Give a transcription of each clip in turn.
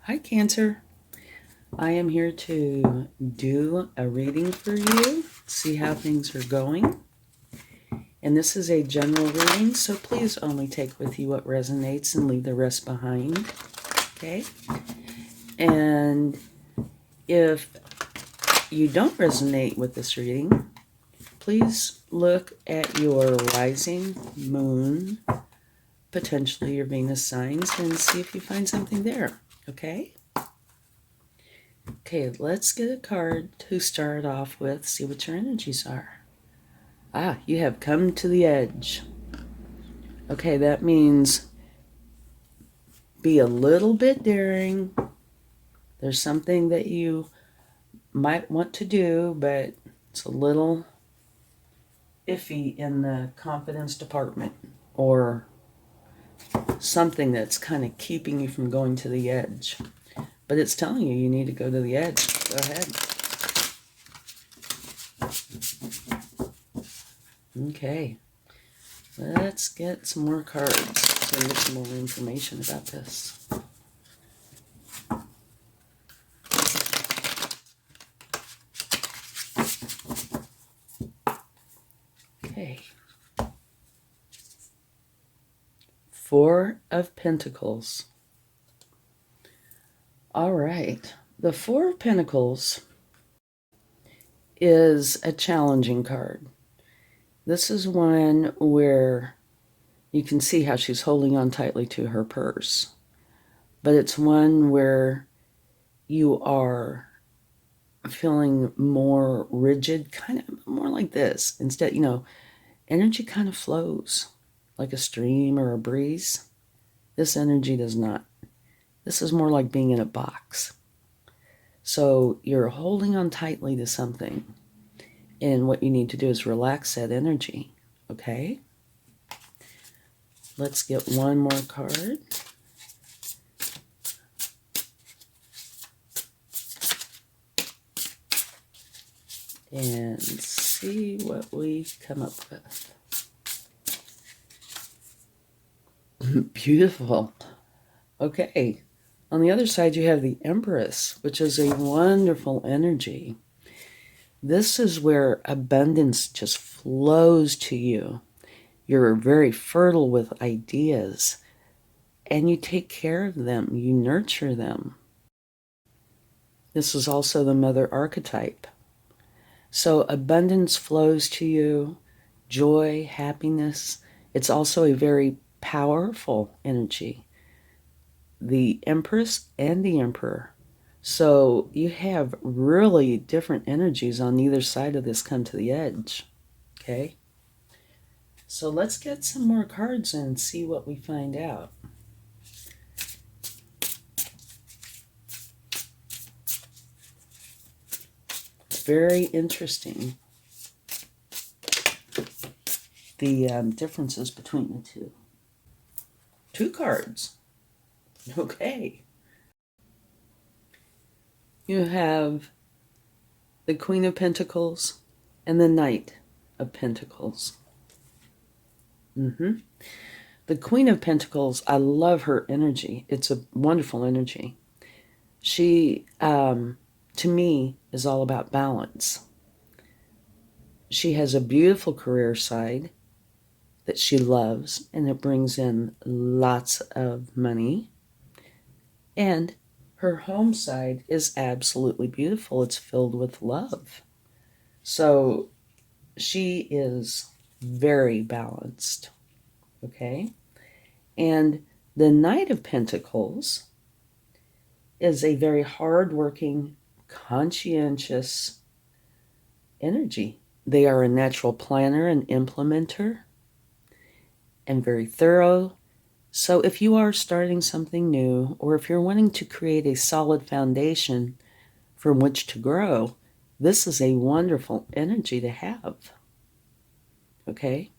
Hi, Cancer. I am here to do a reading for you, see how things are going. And this is a general reading, so please only take with you what resonates and leave the rest behind. Okay? And if you don't resonate with this reading, please look at your rising moon, potentially your Venus signs, and see if you find something there. Okay? Okay, let's get a card to start off with, see what your energies are. You have come to the edge. Okay, that means be a little bit daring. There's something that you might want to do, but it's a little iffy in the confidence department, or something that's kind of keeping you from going to the edge. But it's telling you need to go to the edge. Go ahead. Okay. Let's get some more cards so we get some more information about this. Okay. Four of Pentacles. All right. The Four of Pentacles is a challenging card. This is one where you can see how she's holding on tightly to her purse. But it's one where you are feeling more rigid, kind of more like this. Instead, energy kind of flows like a stream or a breeze. This energy does not. This is more like being in a box. So you're holding on tightly to something. And what you need to do is relax that energy. Okay? Let's get one more card. And see what we come up with. Beautiful. Okay. On the other side, you have the Empress, which is a wonderful energy. This is where abundance just flows to you. You're very fertile with ideas, and you take care of them. You nurture them. This is also the Mother archetype. So abundance flows to you, joy, happiness. It's also a very powerful energy. The Empress and the Emperor. So you have really different energies on either side of this come to the edge. Okay? So let's get some more cards and see what we find out. Very interesting, the differences between the two. Two cards. Okay. You have the Queen of Pentacles and the Knight of Pentacles. The Queen of Pentacles, I love her energy. It's a wonderful energy. She, to me, is all about balance. She has a beautiful career side that she loves, and it brings in lots of money. And her home side is absolutely beautiful. It's filled with love. So she is very balanced. Okay? And the Knight of Pentacles is a very hardworking, conscientious energy. They are a natural planner and implementer and very thorough. So if you are starting something new, or if you're wanting to create a solid foundation from which to grow, this is a wonderful energy to have. Okay?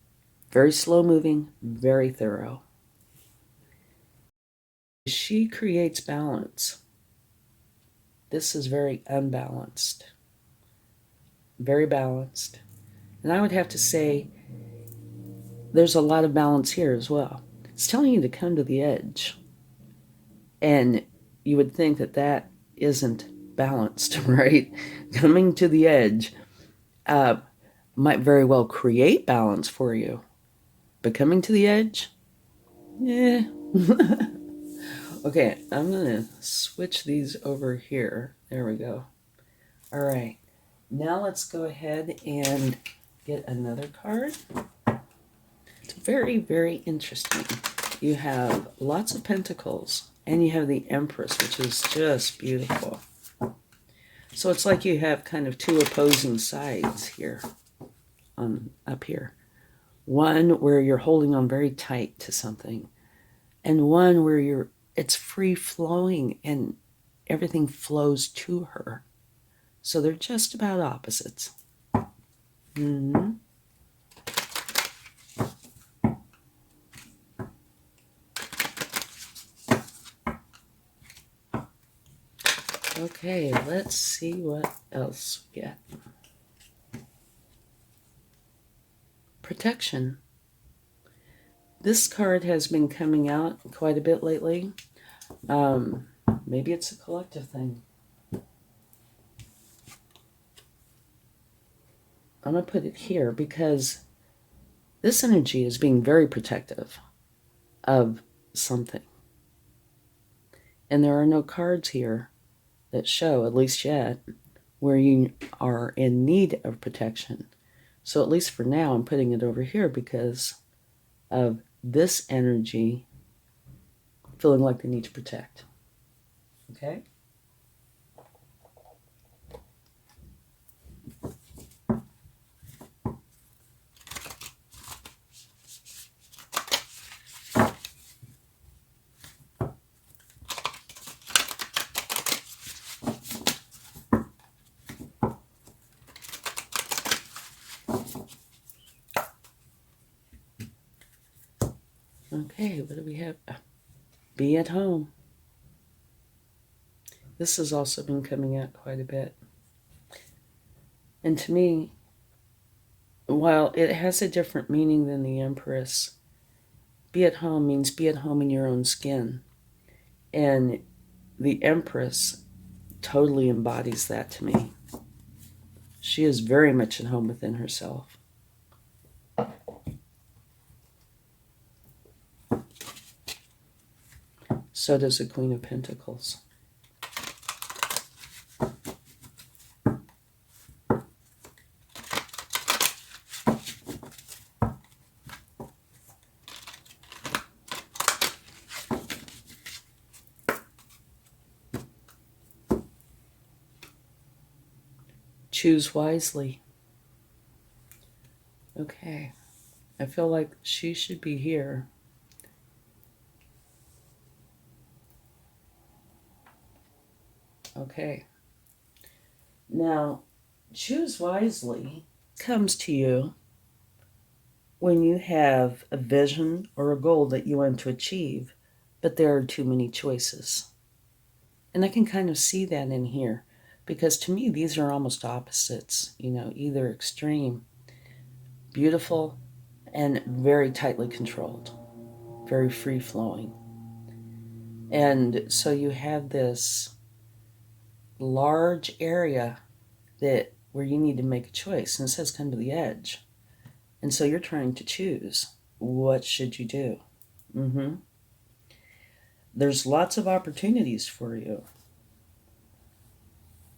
Very slow moving, very thorough. She creates balance. This is very unbalanced. Very balanced. And I would have to say there's a lot of balance here as well. It's telling you to come to the edge and you would think that that isn't balanced, right? Coming to the edge might very well create balance for you, but coming to the edge, yeah. Okay, I'm gonna switch these over here. There we go. All right, now let's go ahead and get another card. It's very, very interesting. You have lots of pentacles, and you have the Empress, which is just beautiful. So it's like you have kind of two opposing sides here, up here. One where you're holding on very tight to something, and one where it's free flowing and everything flows to her. So they're just about opposites. Mm-hmm. Okay, let's see what else we get. Protection. This card has been coming out quite a bit lately. Maybe it's a collective thing. I'm going to put it here because this energy is being very protective of something. And there are no cards here that show, at least yet, where you are in need of protection. So at least for now, I'm putting it over here because of this energy feeling like they need to protect. Okay? Okay, what do we have? Be at home. This has also been coming out quite a bit. And to me, while it has a different meaning than the Empress, be at home means be at home in your own skin. And the Empress totally embodies that to me. She is very much at home within herself. So does the Queen of Pentacles. Choose wisely. Okay. I feel like she should be here. Okay. Now, choose wisely comes to you when you have a vision or a goal that you want to achieve, but there are too many choices. And I can kind of see that in here because to me, these are almost opposites, either extreme, beautiful, and very tightly controlled, very free flowing. And so you have this large area where you need to make a choice, and it says come to the edge. And so you're trying to choose, what should you do? There's lots of opportunities for you,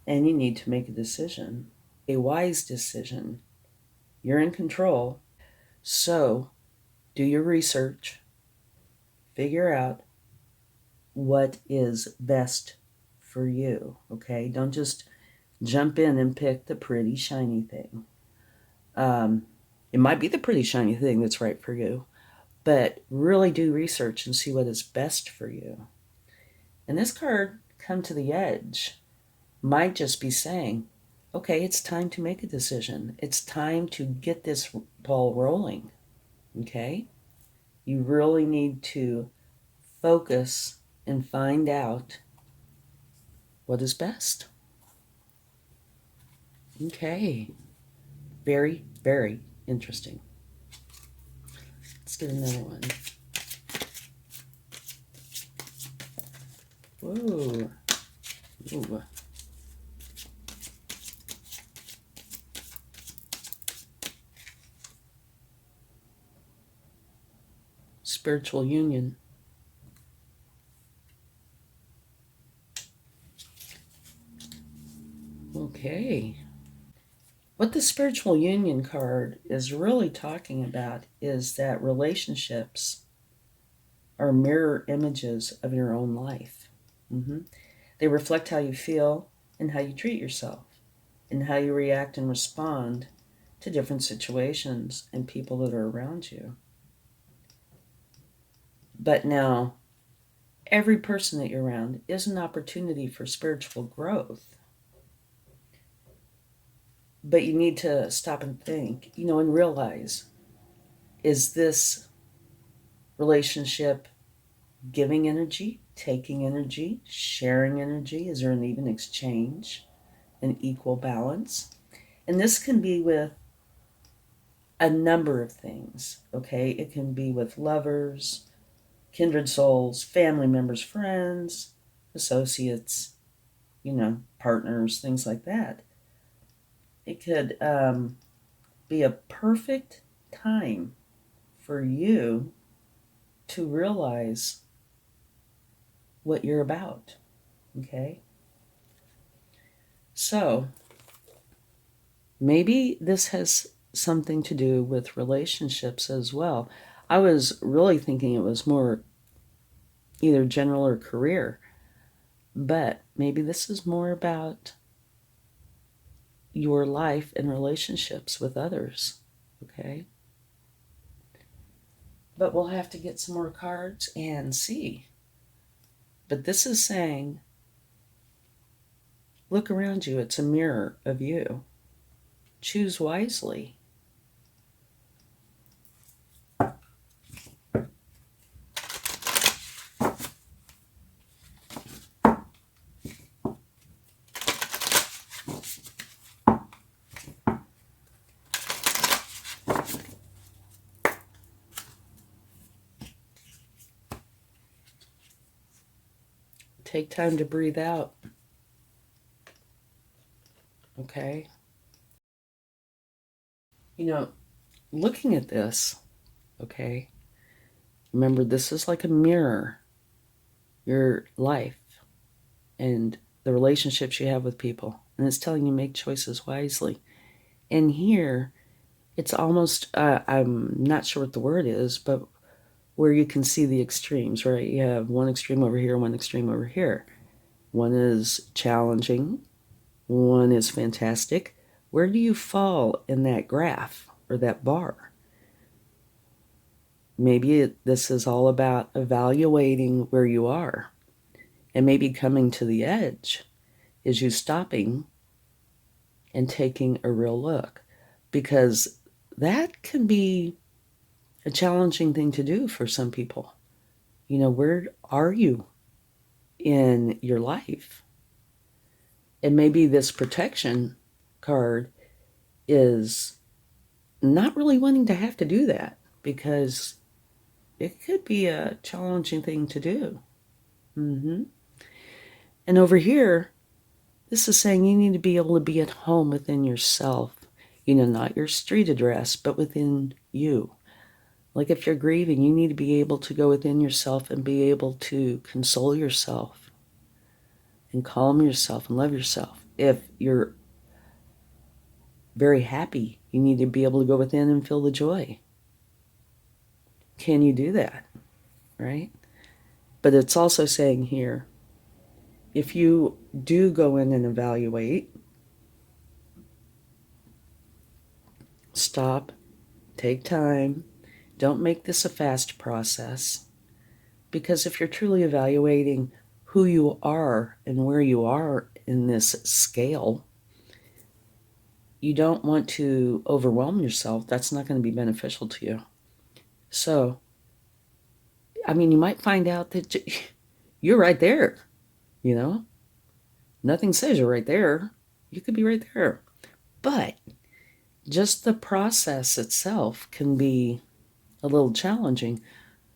and you need to make a decision, a wise decision. You're in control. So do your research, figure out what is best for you, okay? Don't just jump in and pick the pretty shiny thing. It might be the pretty shiny thing that's right for you, but really do research and see what is best for you. And this card, come to the edge, might just be saying, okay, it's time to make a decision. It's time to get this ball rolling, okay? You really need to focus and find out what is best. Okay. Very, very interesting. Let's get another one. Ooh. Ooh. Spiritual union. Okay. What the spiritual union card is really talking about is that relationships are mirror images of your own life. Mm-hmm. They reflect how you feel and how you treat yourself and how you react and respond to different situations and people that are around you. But now, every person that you're around is an opportunity for spiritual growth. But you need to stop and think, and realize, is this relationship giving energy, taking energy, sharing energy? Is there an even exchange, an equal balance? And this can be with a number of things, okay? It can be with lovers, kindred souls, family members, friends, associates, partners, things like that. It could be a perfect time for you to realize what you're about, okay? So maybe this has something to do with relationships as well. I was really thinking it was more either general or career, but maybe this is more about your life and relationships with others, okay? But we'll have to get some more cards and see. But this is saying, look around you. It's a mirror of you. Choose wisely. Take time to breathe out. Okay? Looking at this, okay, remember this is like a mirror, your life and the relationships you have with people. And it's telling you make choices wisely. And here, it's almost, I'm not sure what the word is, but where you can see the extremes, right? You have one extreme over here, one extreme over here. One is challenging, one is fantastic. Where do you fall in that graph or that bar? Maybe this is all about evaluating where you are, and maybe coming to the edge is you stopping and taking a real look, because that can be a challenging thing to do for some people. Where are you in your life? And maybe this protection card is not really wanting to have to do that, because it could be a challenging thing to do. Mm-hmm. And over here, this is saying you need to be able to be at home within yourself. Not your street address, but within you. Like if you're grieving, you need to be able to go within yourself and be able to console yourself and calm yourself and love yourself. If you're very happy, you need to be able to go within and feel the joy. Can you do that? Right? But it's also saying here, if you do go in and evaluate, stop, take time, don't make this a fast process. Because if you're truly evaluating who you are and where you are in this scale, you don't want to overwhelm yourself. That's not going to be beneficial to you. So, you might find out that you're right there, Nothing says you're right there. You could be right there. But just the process itself can be a little challenging.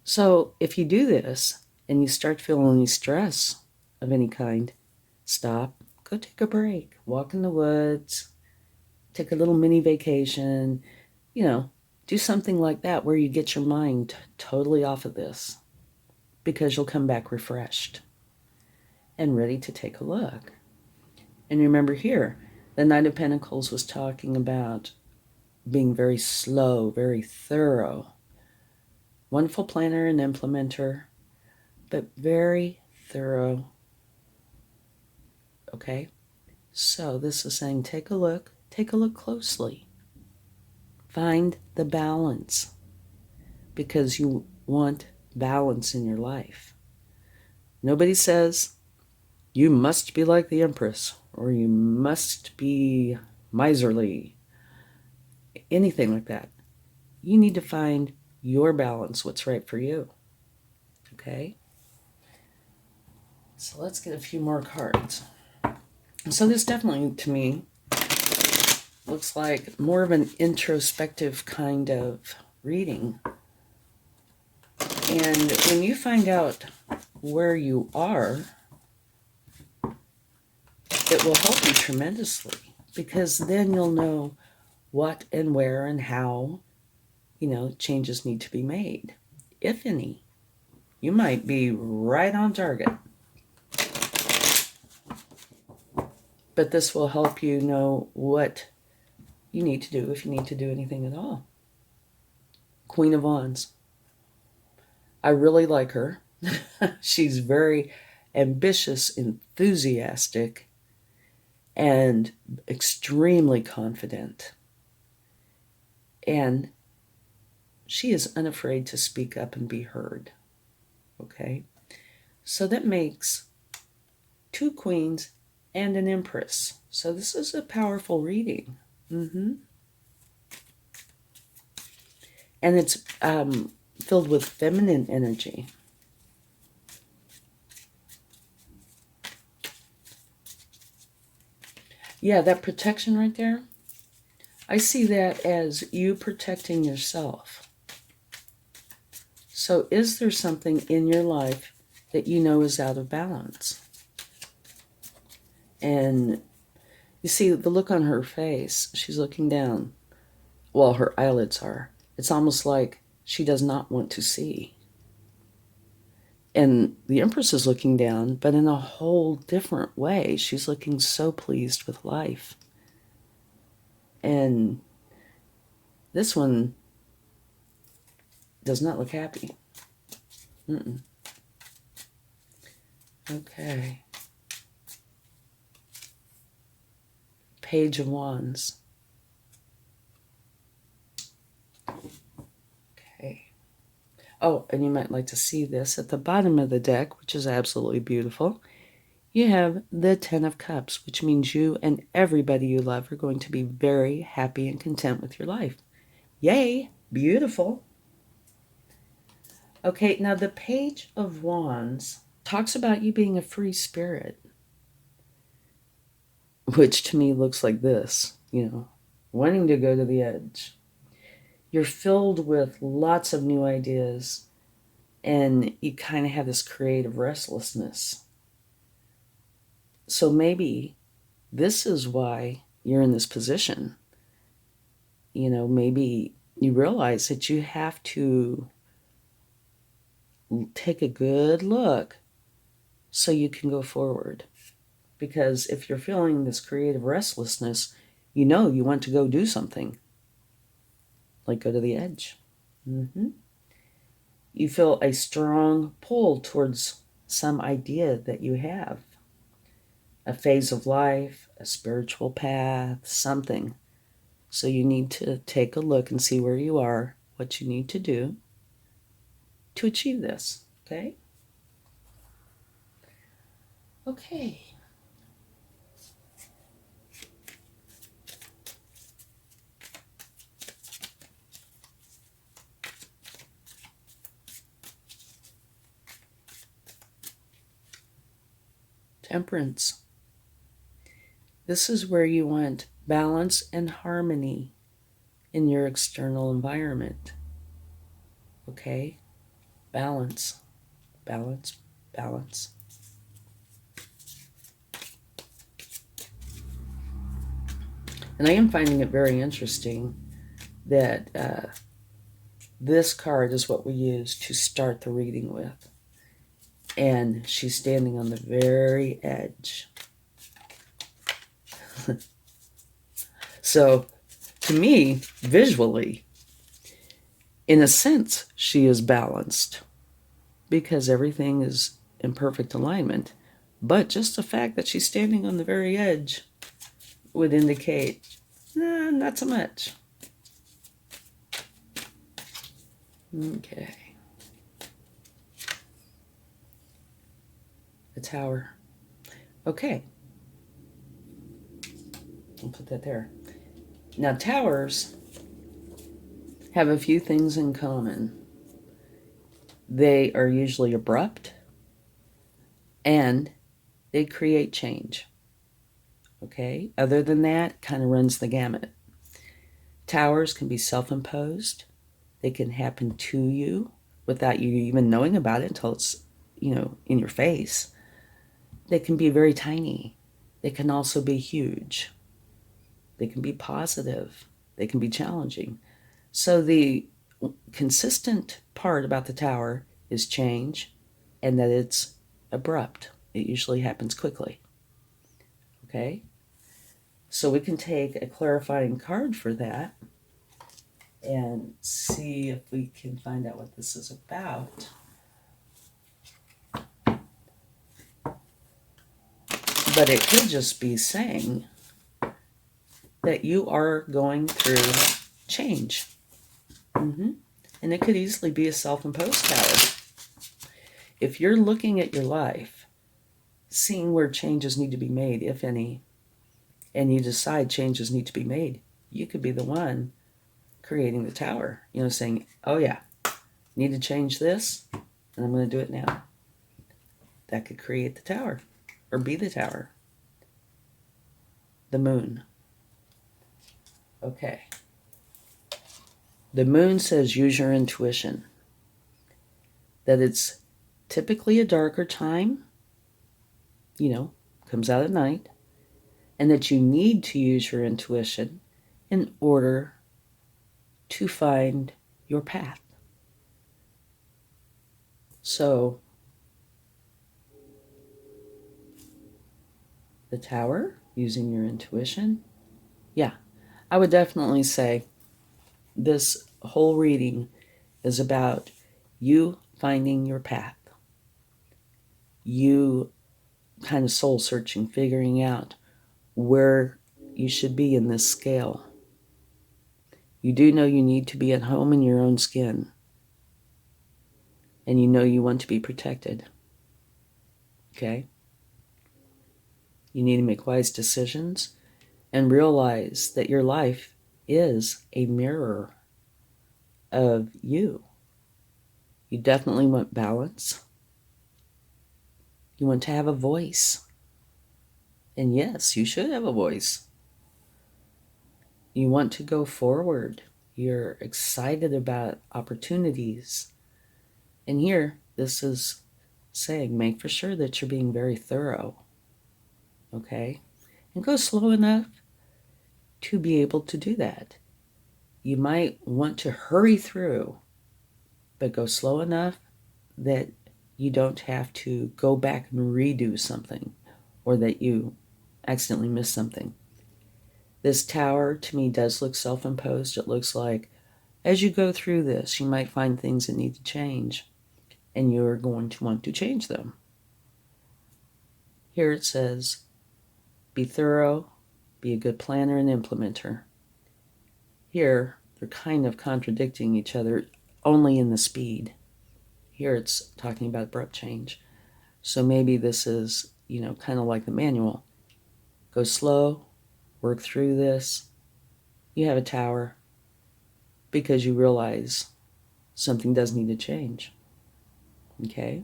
So if you do this and you start feeling any stress of any kind, stop, go take a break, walk in the woods, take a little mini vacation, do something like that where you get your mind totally off of this, because you'll come back refreshed and ready to take a look. And remember here, the Knight of Pentacles was talking about being very slow, very thorough. Wonderful planner and implementer, but very thorough. Okay? So this is saying take a look closely. Find the balance, because you want balance in your life. Nobody says you must be like the Empress or you must be miserly, anything like that. You need to find your balance, what's right for you. Okay? So let's get a few more cards. So this definitely, to me, looks like more of an introspective kind of reading. And when you find out where you are, it will help you tremendously, because then you'll know what and where and how, changes need to be made, if any. You might be right on target. But this will help you know what you need to do, if you need to do anything at all. Queen of Wands. I really like her. She's very ambitious, enthusiastic, and extremely confident. And she is unafraid to speak up and be heard. Okay? So that makes 2 queens and an empress. So this is a powerful reading. And it's filled with feminine energy. Yeah, that protection right there, I see that as you protecting yourself. So is there something in your life that you know is out of balance? And you see the look on her face, she's looking down. Well, her eyelids are. It's almost like she does not want to see. And the Empress is looking down, but in a whole different way. She's looking so pleased with life. And this one does not look happy. Okay. Page of Wands. Okay. Oh, and you might like to see this at the bottom of the deck, which is absolutely beautiful. You have the 10 of Cups, which means you and everybody you love are going to be very happy and content with your life. Yay! Beautiful. Okay, now the Page of Wands talks about you being a free spirit, which to me looks like this, wanting to go to the edge. You're filled with lots of new ideas, and you kind of have this creative restlessness. So maybe this is why you're in this position. Maybe you realize that you have to take a good look so you can go forward. Because if you're feeling this creative restlessness, you want to go do something. Like go to the edge. You feel a strong pull towards some idea that you have. A phase of life, a spiritual path, something. So you need to take a look and see where you are, what you need to do to achieve this, okay? Okay. Temperance. This is where you want balance and harmony in your external environment. Okay? Balance, balance, balance. And I am finding it very interesting that this card is what we use to start the reading with. And she's standing on the very edge. So, to me, visually, in a sense, she is balanced because everything is in perfect alignment. But just the fact that she's standing on the very edge would indicate, not so much. Okay. The Tower. Okay. I'll put that there. Now, towers have a few things in common. They are usually abrupt and they create change. Okay? Other than that, kind of runs the gamut. Towers can be self-imposed. They can happen to you without you even knowing about it until it's, in your face. They can be very tiny. They can also be huge. They can be positive. They can be challenging. So the consistent part about the Tower is change and that it's abrupt. It usually happens quickly. Okay? So we can take a clarifying card for that and see if we can find out what this is about. But it could just be saying that you are going through change. And it could easily be a self-imposed tower. If you're looking at your life, seeing where changes need to be made, if any, and you decide changes need to be made, you could be the one creating the tower. Saying, oh yeah, need to change this, and I'm going to do it now. That could create the tower, or be the tower. The Moon. Okay. The Moon says use your intuition. That it's typically a darker time, comes out at night, and that you need to use your intuition in order to find your path. So, the Tower, using your intuition, yeah, I would definitely say this whole reading is about you finding your path. You kind of soul searching, figuring out where you should be in this scale. You do know you need to be at home in your own skin. And you know you want to be protected. Okay? You need to make wise decisions and realize that your life is a mirror of you. You definitely want balance. You want to have a voice. And yes, you should have a voice. You want to go forward. You're excited about opportunities. And here, this is saying, make for sure that you're being very thorough. Okay? And go slow enough to be able to do that. You might want to hurry through, but go slow enough that you don't have to go back and redo something or that you accidentally miss something. This tower, to me, does look self-imposed. It looks like as you go through this, you might find things that need to change, and you're going to want to change them. Here it says, be thorough, be a good planner and implementer. Here, they're kind of contradicting each other, only in the speed. Here it's talking about abrupt change. So maybe this is, kind of like the manual. Go slow, work through this. You have a tower because you realize something does need to change. Okay?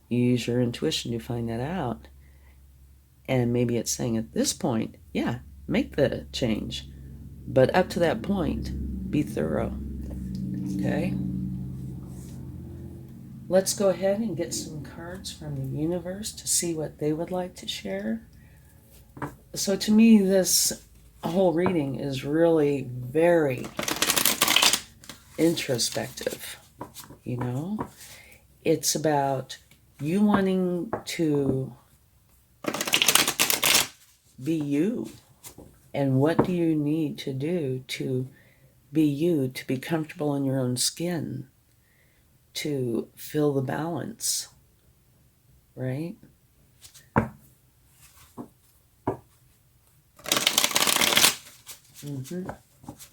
You use your intuition to find that out. And maybe it's saying at this point, yeah, make the change. But up to that point, be thorough. Okay? Let's go ahead and get some cards from the universe to see what they would like to share. So to me, this whole reading is really very introspective, you know? It's about you wanting to be you. And what do you need to do to be you, to be comfortable in your own skin, to feel the balance, right? Mm-hmm.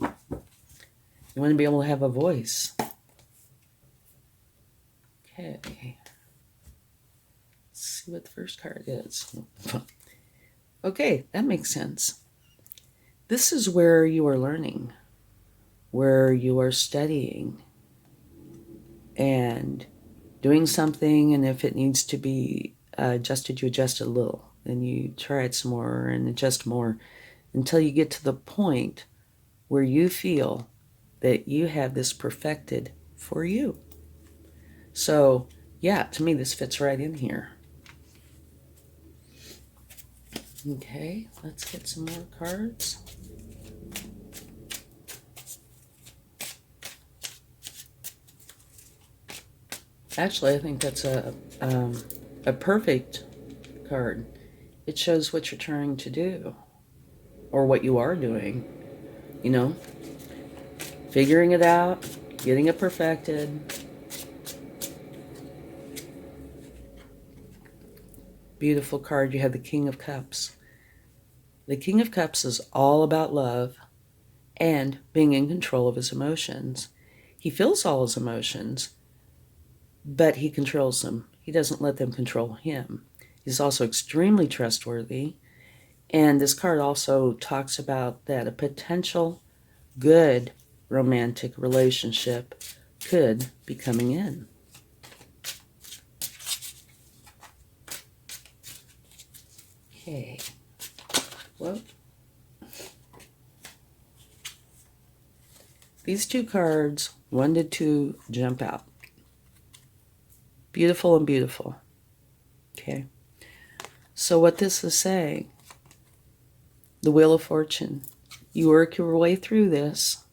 You want to be able to have a voice. Okay. Let's see what the first card is. Okay, that makes sense. This is where you are learning, where you are studying and doing something, and if it needs to be adjusted, you adjust it a little. Then you try it some more and adjust more until you get to the point where you feel that you have this perfected for you. So, yeah, to me, this fits right in here. Okay, let's get some more cards. Actually, I think that's a perfect card. It shows what you're trying to do, or what you are doing, you know? Figuring it out, getting it perfected. Beautiful card. You have the King of Cups. The King of Cups is all about love and being in control of his emotions. He feels all his emotions, but he controls them. He doesn't let them control him. He's also extremely trustworthy. And this card also talks about that a potential good romantic relationship could be coming in. Okay. Well, these two cards, 1 to 2, jump out. Beautiful and beautiful. Okay. So what this is saying, the Wheel of Fortune, you work your way through this,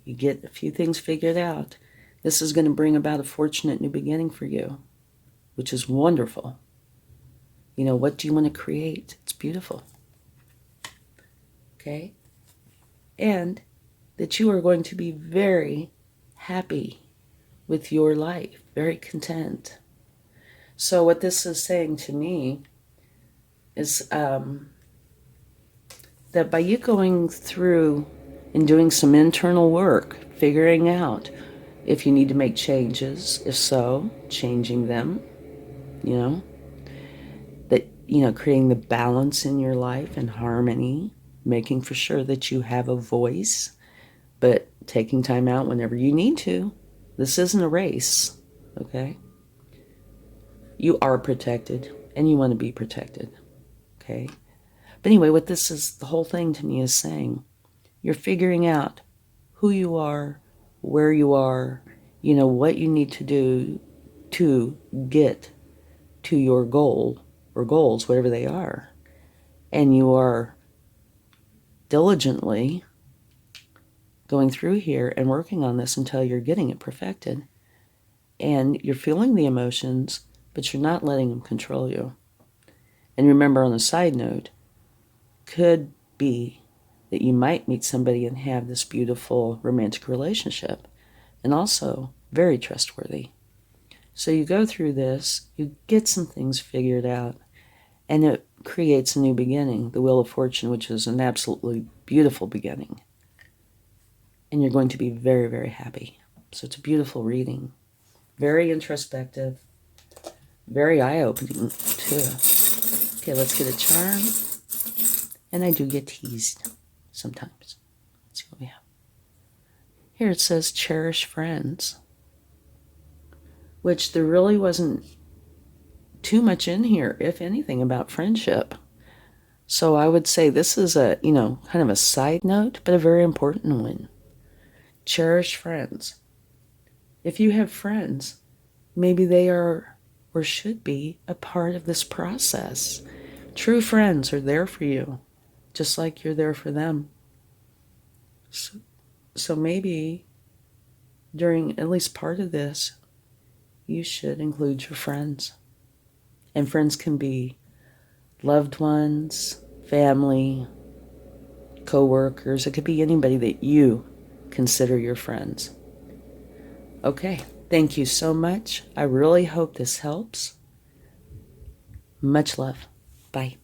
you get a few things figured out. This is going to bring about a fortunate new beginning for you, which is wonderful. You know, what do you want to create? It's beautiful. Okay? And that you are going to be very happy with your life, very content. So what this is saying to me is that by you going through and doing some internal work, figuring out if you need to make changes, if so, changing them, you know, that, you know, creating the balance in your life and harmony, making for sure that you have a voice, but taking time out whenever you need to. This isn't a race, okay? You are protected, and you want to be protected, okay? But anyway, what this is, the whole thing to me is saying, you're figuring out who you are, where you are, you know, what you need to do to get to your goal or goals, whatever they are. And you are diligently going through here and working on this until you're getting it perfected. And you're feeling the emotions, but you're not letting them control you. And remember, on a side note, could be that you might meet somebody and have this beautiful romantic relationship, and also very trustworthy. So you go through this, you get some things figured out, and it creates a new beginning, the Wheel of Fortune, which is an absolutely beautiful beginning. And you're going to be very, very happy. So it's a beautiful reading. Very introspective. Very eye-opening, too. Okay, let's get a charm. And I do get teased sometimes. Let's see what we have. Here it says, cherish friends. Which there really wasn't too much in here, if anything, about friendship. So I would say this is a, you know, kind of a side note, but a very important one. Cherish friends. If you have friends, maybe they are or should be a part of this process. True friends are there for you, just like you're there for them. So maybe during at least part of this, you should include your friends. And friends can be loved ones, family, co-workers. It could be anybody that you consider your friends. Okay, thank you so much. I really hope this helps. Much love. Bye.